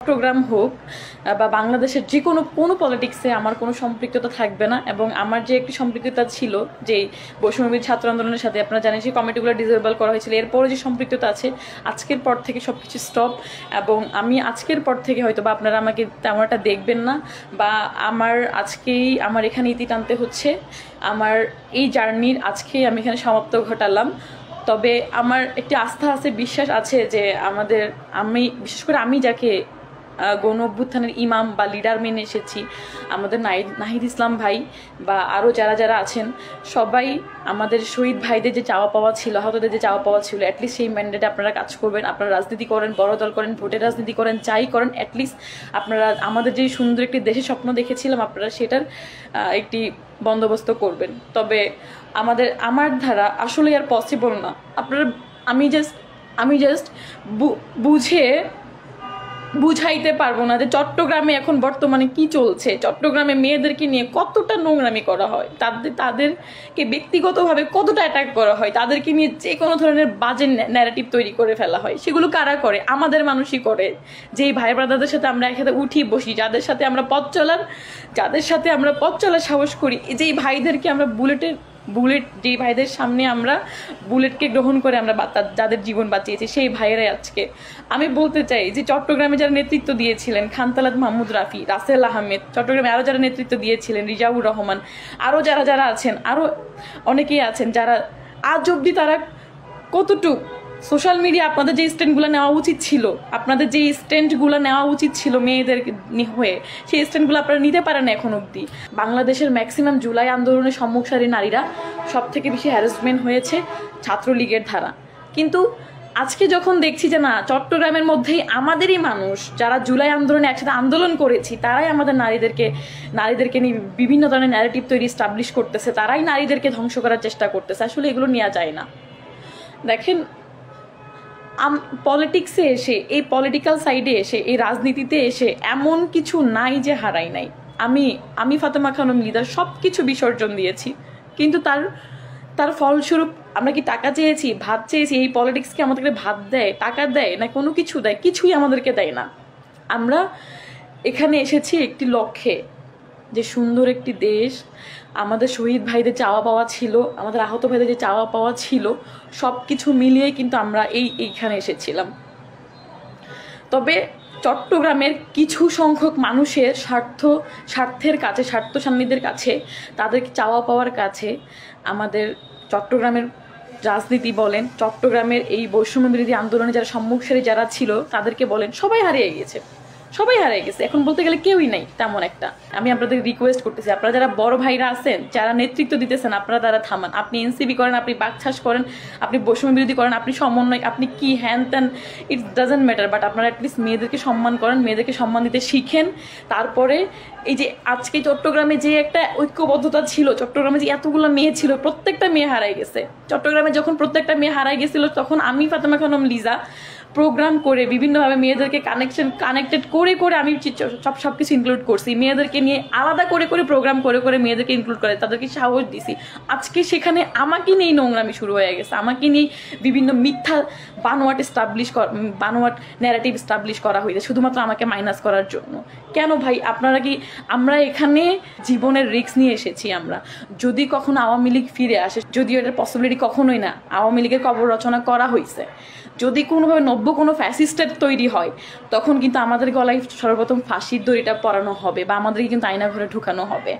Programme হোক বা বাংলাদেশের যে কোনো পলিটিক্সে আমার কোনো সম্পৃক্ততা থাকবে না। এবং আমার যে একটি সম্পৃক্ততা ছিল যে বৈষম্যবিরোধী ছাত্র আন্দোলনের সাথে, আপনারা জানেন সেই কমিটিগুলো ডিসেবল করা হয়েছিল, এরপরে যে সম্পৃক্ততা আছে আজকের পর থেকে সব কিছু স্টপ। এবং আমি আজকের পর থেকে হয়তো বা আপনারা আমাকে তেমনটা দেখবেন না, বা আমার এখানে ইতি টানতে হচ্ছে। আমার এই জার্নির আজকেই আমি এখানে সমাপ্ত ঘটালাম। তবে আমার একটি আস্থা আছে, বিশ্বাস আছে যে বিশেষ করে আমি যাকে গণ অভ্যুত্থানের ইমাম বা লিডার মেনে এসেছি, আমাদের নাহিদ ইসলাম ভাই বা আরও যারা আছেন সবাই আমাদের শহীদ ভাইদের যে চাওয়া পাওয়া ছিল, আহতদের যে চাওয়া পাওয়া ছিল, অ্যাটলিস্ট সেই ম্যান্ডেটে আপনারা কাজ করবেন। আপনারা রাজনীতি করেন, বড় দল করেন, ভোটের রাজনীতি করেন, যাই করেন, অ্যাটলিস্ট আপনারা আমাদের যে সুন্দর একটি দেশের স্বপ্ন দেখেছিলাম আপনারা সেটার একটি বন্দোবস্ত করবেন। তবে আমার ধারা আসলে আর পসিবল না। আমি জাস্ট বুঝাইতে পারবো না যে চট্টগ্রামে এখন বর্তমানে কি চলছে, চট্টগ্রামে মেয়েদেরকে নিয়ে কতটা নোংরামি করা হয়, তাদেরকে ব্যক্তিগতভাবে কতটা অ্যাটাক করা হয়, তাদেরকে নিয়ে যে কোনো ধরনের বাজে ন্যারেটিভ তৈরি করে ফেলা হয়। সেগুলো কারা করে? আমাদের মানুষই করে। যেই ভাই ব্রাদারদের সাথে আমরা একসাথে উঠি বসি, যাদের সাথে আমরা পথ চলার সাহস করি, যেই ভাইদেরকে আমরা যেই ভাইদের সামনে আমরা বুলেটকে গ্রহণ করে আমরা যাদের জীবন বাঁচিয়েছি, সেই ভাইয়েরাই আজকে আমি বলতে চাই যে চট্টগ্রামে যারা নেতৃত্ব দিয়েছিলেন, খানতালাত মাহমুদ রাফি, রাসেল আহমেদ, চট্টগ্রামে আরও যারা নেতৃত্ব দিয়েছিলেন, রিজাউর রহমান, আরও যারা আছেন, আরও অনেকেই আছেন যারা আজ অবধি তারা কতটুক সোশ্যাল মিডিয়া আপনাদের যে স্ট্যান্ডগুলো নেওয়া উচিত ছিল মেয়েদের হয়ে, সেই স্ট্যান্ডগুলো আপনারা নিতে পারেন এখন অবধি। বাংলাদেশের ম্যাক্সিমাম জুলাই আন্দোলনের সম্মুখসারী নারীরা সব থেকে বেশি হ্যারাসমেন্ট হয়েছে ছাত্রলীগের দ্বারা। কিন্তু আজকে যখন দেখছি যে না, চট্টগ্রামের মধ্যেই আমাদেরই মানুষ যারা জুলাই আন্দোলনে একসাথে আন্দোলন করেছি, তারাই আমাদের নারীদেরকে নিয়ে বিভিন্ন ধরনের ন্যারেটিভ তৈরি স্টাবলিশ করতেছে, তারাই নারীদেরকে ধ্বংস করার চেষ্টা করতেছে। আসলে এগুলো নেওয়া যায় না। দেখেন, পলিটিক্সে এসে, এই পলিটিক্যাল সাইডে এসে, এই রাজনীতিতে এসে এমন কিছু নাই যে হারাই নাই। আমি ফাতেমা খানম লিদার সব কিছু বিসর্জন দিয়েছি, কিন্তু তার ফলস্বরূপ আমরা কি টাকা চেয়েছি, ভাত চেয়েছি? এই পলিটিক্সকে আমাদেরকে ভাত দেয়, টাকা দেয়, না কোনো কিছু দেয়? কিছুই আমাদেরকে দেয় না। আমরা এখানে এসেছি একটি লক্ষ্যে, যে সুন্দর একটি দেশ, আমাদের শহীদ ভাইদের চাওয়া পাওয়া ছিল, আমাদের আহত ভাইদের যে চাওয়া পাওয়া ছিল, সব কিছু মিলিয়ে কিন্তু আমরা এইখানে এসেছিলাম। তবে চট্টগ্রামের কিছু সংখ্যক মানুষের স্বার্থের কাছে, স্বার্থ সান্নিধ্যের কাছে, তাদের চাওয়া পাওয়ার কাছে আমাদের চট্টগ্রামের রাজনীতি বলেন, চট্টগ্রামের এই বৈষম্য বিরোধী আন্দোলনে যারা সম্মুখসারী যারা ছিল তাদেরকে বলেন, সবাই হারিয়ে গেছে। এখন বলতে গেলে কেউই নাই তেমন একটা। আমি আপনাদের রিকোয়েস্ট করতেছি, আপনারা যারা বড় ভাইরা আছেন, যারা নেতৃত্ব দিতেছেন, আপনারা তারা থামান। আপনি এনসিবি করেন, আপনি বাকছাস করেন, আপনি বৈষম্য বিরোধী করেন, আপনি সমন্বয়, আপনি কি হ্যান ত্যান, ইট ডাজেন্ট ম্যাটার। বাট আপনারা অ্যাটলিস্ট মেয়েদেরকে সম্মান করেন, মেয়েদেরকে সম্মান দিতে শিখেন। তারপরে এই যে আজকে চট্টগ্রামে যে একটা ঐক্যবদ্ধতা ছিল, চট্টগ্রামে যে এতগুলো মেয়ে ছিল, প্রত্যেকটা মেয়ে হারাই গেছে। চট্টগ্রামে যখন প্রত্যেকটা মেয়ে হারাই গেছিল, তখন আমি ফাতেমা খানম লিজা প্রোগ্রাম করে বিভিন্নভাবে মেয়েদেরকে কানেক্টেড করে আমি সব কিছু ইনক্লুড করছি। মেয়েদেরকে নিয়ে আলাদা করে প্রোগ্রাম করে মেয়েদেরকে ইনক্লুড করে তাদেরকে সাহস দিছি। আজকে সেখানে আমাকে নিয়েই নোংরামি শুরু হয়ে গেছে, আমাকে নিয়েই বিভিন্ন মিথ্যা বানোয়াট ন্যারেটিভ স্টাবলিশ করা হয়েছে শুধুমাত্র আমাকে মাইনাস করার জন্য। কেন ভাই? আমরা এখানে জীবনের রিস্ক নিয়ে এসেছি। আমরা যদি কখনো আওয়ামী লীগ ফিরে আসে, যদিও এটার পসিবিলিটি কখনোই না, আওয়ামী লীগের কবর রচনা করা হয়েছে, যদি কোনোভাবে কোনো ফ্যাসিস্টের তৈরি হয়, তখন কিন্তু আমাদের গলায় সর্বপ্রথম ফাঁসির দড়িটা পরানো হবে, বা আমাদেরকে কিন্তু আয়না ঘরে ঢুকানো হবে।